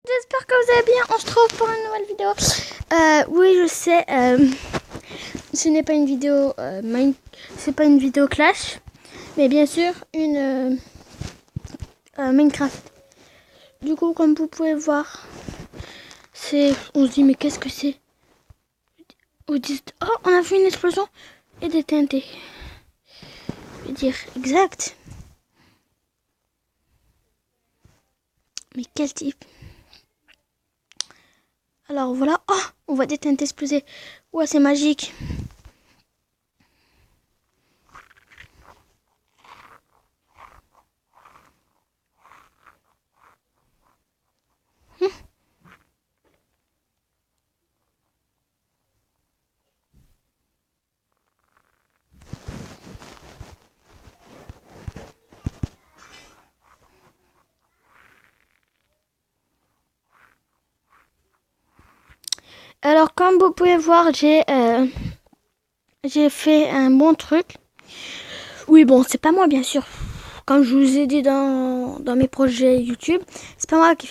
J'espère que vous allez bien. On se retrouve pour une nouvelle vidéo. Oui, je sais. Ce n'est pas une vidéo c'est pas une vidéo Clash, mais bien sûr une Minecraft. Du coup, comme vous pouvez voir, on se dit mais qu'est-ce que c'est? Oh, on a vu une explosion et des TNT. Je veux dire exact. Mais quel type? Alors voilà. Oh, on voit des TNT exploser. Ouais, c'est magique. Alors, comme vous pouvez voir, j'ai fait un bon truc. Oui, bon, c'est pas moi, bien sûr. Comme je vous ai dit dans mes projets YouTube, c'est pas moi qui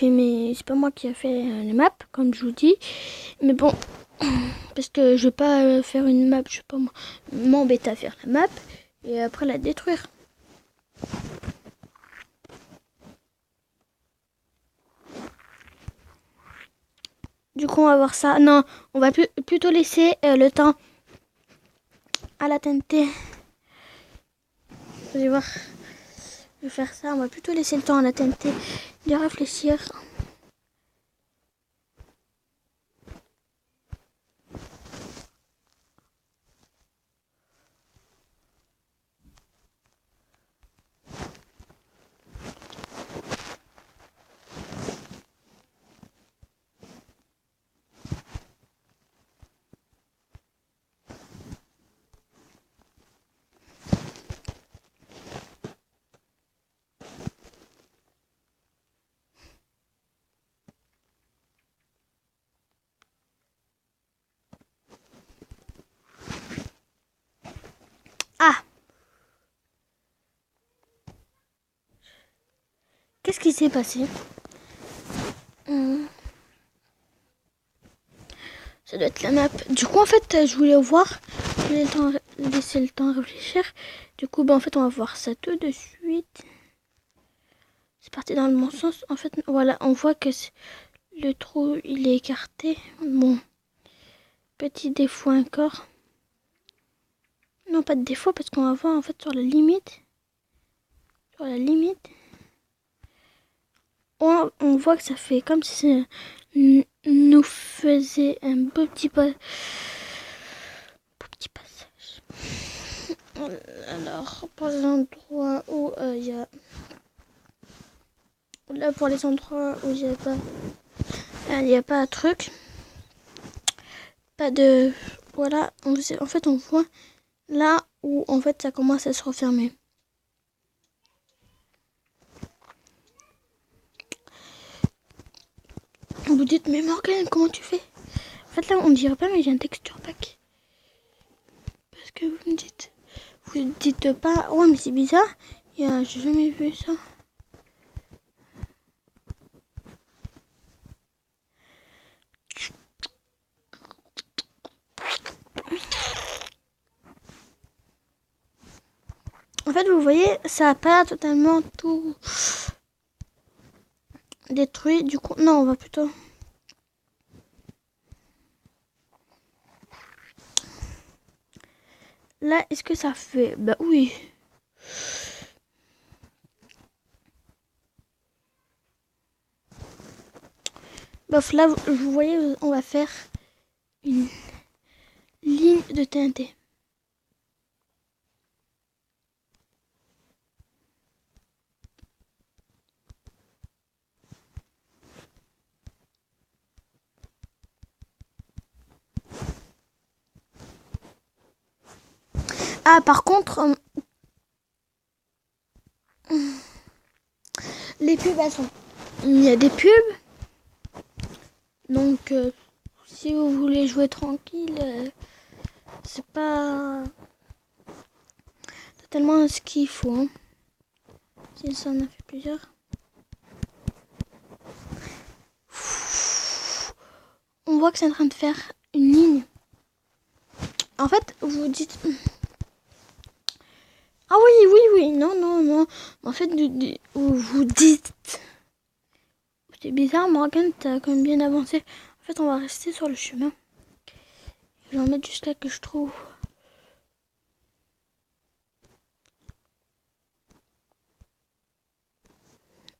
c'est pas moi qui a fait les maps, comme je vous dis. Mais bon, parce que je vais pas faire une map, je vais pas m'embêter à faire la map et après la détruire. Du coup, on va voir ça. Non, on va plutôt laisser le temps à la TNT. Vous allez voir, je vais faire ça. On va plutôt laisser le temps à la TNT de réfléchir. Ah! Qu'est-ce qui s'est passé? Ça doit être la map. Du coup, en fait, je voulais voir. Je voulais laisser le temps à réfléchir. Du coup, en fait, on va voir ça tout de suite. C'est parti dans le bon sens. En fait, voilà, on voit que le trou, il est écarté. Bon, petit défaut encore. Non, pas de défaut, parce qu'on va voir, en fait, sur la limite. Sur la limite. On voit que ça fait comme si ça nous faisait un beau petit passage. Alors, pour les endroits où il y a... Là, pour les endroits où il n'y a pas de truc. Pas de... Voilà, en fait, on voit là où, en fait, ça commence à se refermer. Vous dites, mais Morgane, comment tu fais? En fait, là, on ne dirait pas, mais j'ai un texture pack. Parce que vous me dites... Vous dites pas... Ouais, mais c'est bizarre. J'ai jamais vu ça. En fait, vous voyez, ça n'a pas totalement tout détruit. Du coup, non, on va plutôt... Là, est-ce que ça fait... Bah oui. Bof, là, vous voyez, on va faire une ligne de TNT. Ah, par contre, les pubs, elles sont... Il y a des pubs. Donc, si vous voulez jouer tranquille, c'est pas totalement ce qu'il faut. Hein. Si ça en a fait plusieurs. on voit que c'est en train de faire une ligne. En fait, vous vous dites... Ah oui, non. En fait, vous dites... C'est bizarre, Morgane, t'as quand même bien avancé. En fait, on va rester sur le chemin. Je vais en mettre juste là que je trouve.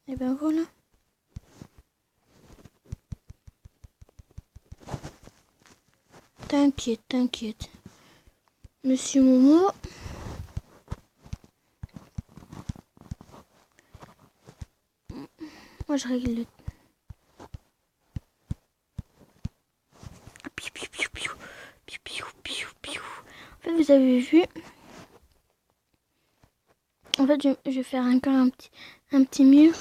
Et ben voilà. T'inquiète. Monsieur Momo. Moi, je règle le... En fait, vous avez vu... En fait, je vais faire encore un petit mur.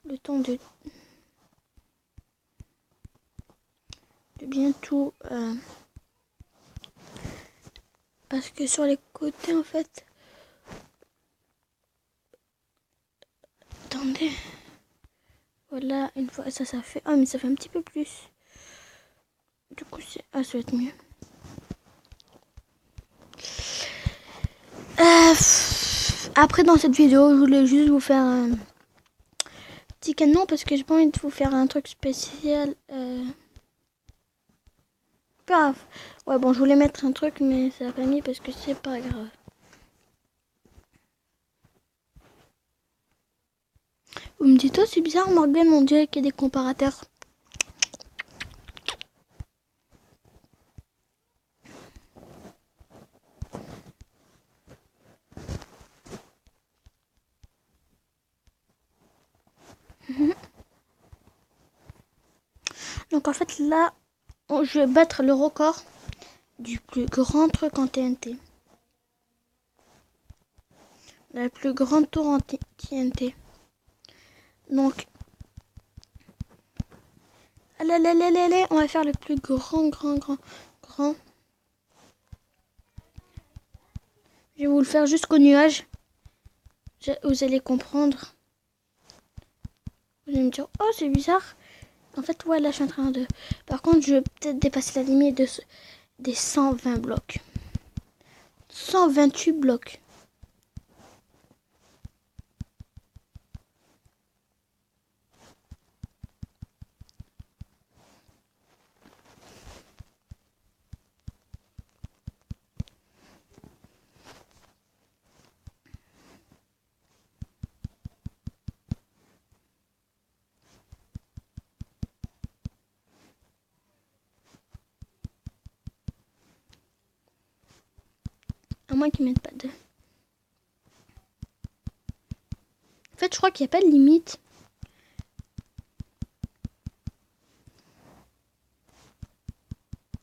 Le temps de bien tout... Parce que sur les côtés, en fait... Attendez. Voilà, une fois ça fait... Ah, mais ça fait un petit peu plus. Du coup, c'est... Ah, ça va être mieux. Après, dans cette vidéo, je voulais juste vous faire un petit canon parce que j'ai pas envie de vous faire un truc spécial. Grave. Ouais, bon, je voulais mettre un truc, mais ça n'a pas mis parce que c'est pas grave. Vous me dites, oh, c'est bizarre, Morgane, on dirait qu'il y a des comparateurs. Donc, en fait, là, je vais battre le record du plus grand truc en TNT. La plus grande tour en TNT. Donc, allez, on va faire le plus grand. Je vais vous le faire jusqu'au nuage. Vous allez comprendre. Vous allez me dire, oh, c'est bizarre. En fait, ouais, là, je suis en train de... Par contre, je vais peut-être dépasser la limite des 120 blocs. 128 blocs. À moins qu'ils mettent pas de... En fait, je crois qu'il n'y a pas de limite.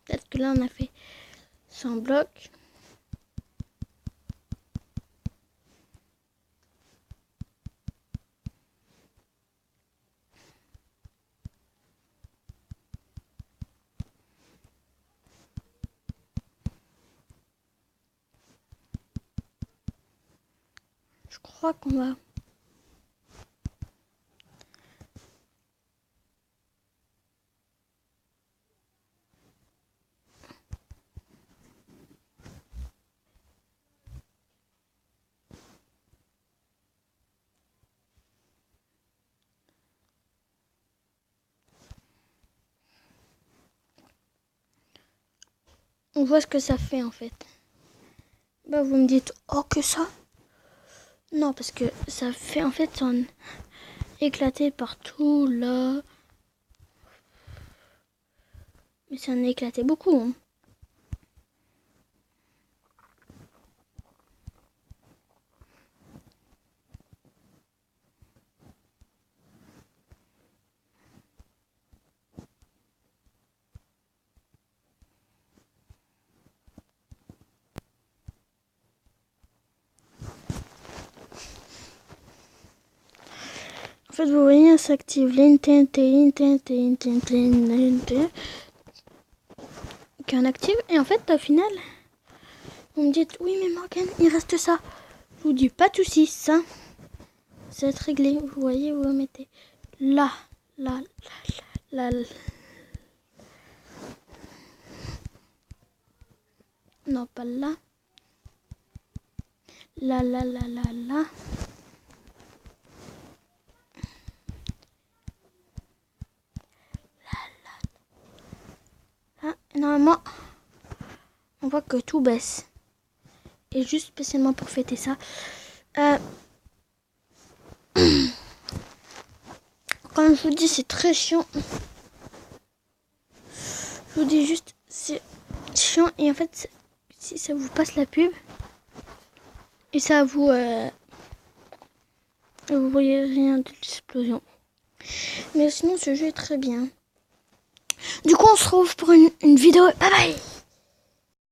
Peut-être que là, on a fait 100 blocs. Je crois qu'on va... On voit ce que ça fait, en fait. Bah, vous me dites, oh, que ça? Non, parce que ça fait, en fait, un éclaté partout, là. Mais ça en a éclaté beaucoup, hein. En fait, vous voyez, ça s'active l'intente qui en active. Et en fait, au final, vous me dites, oui, mais Morgane, il reste ça. Je vous dis, pas de soucis, ça, c'est être réglé. Vous voyez, vous mettez là. Non, pas là. Là. Là, normalement, on voit que tout baisse. Et juste spécialement pour fêter ça. Comme je vous dis, c'est très chiant. Je vous dis juste, c'est chiant. Et en fait, si ça vous passe la pub, et ça vous... vous voyez rien de l'explosion. Mais sinon, ce jeu est très bien. Du coup, on se retrouve pour une vidéo. Bye bye!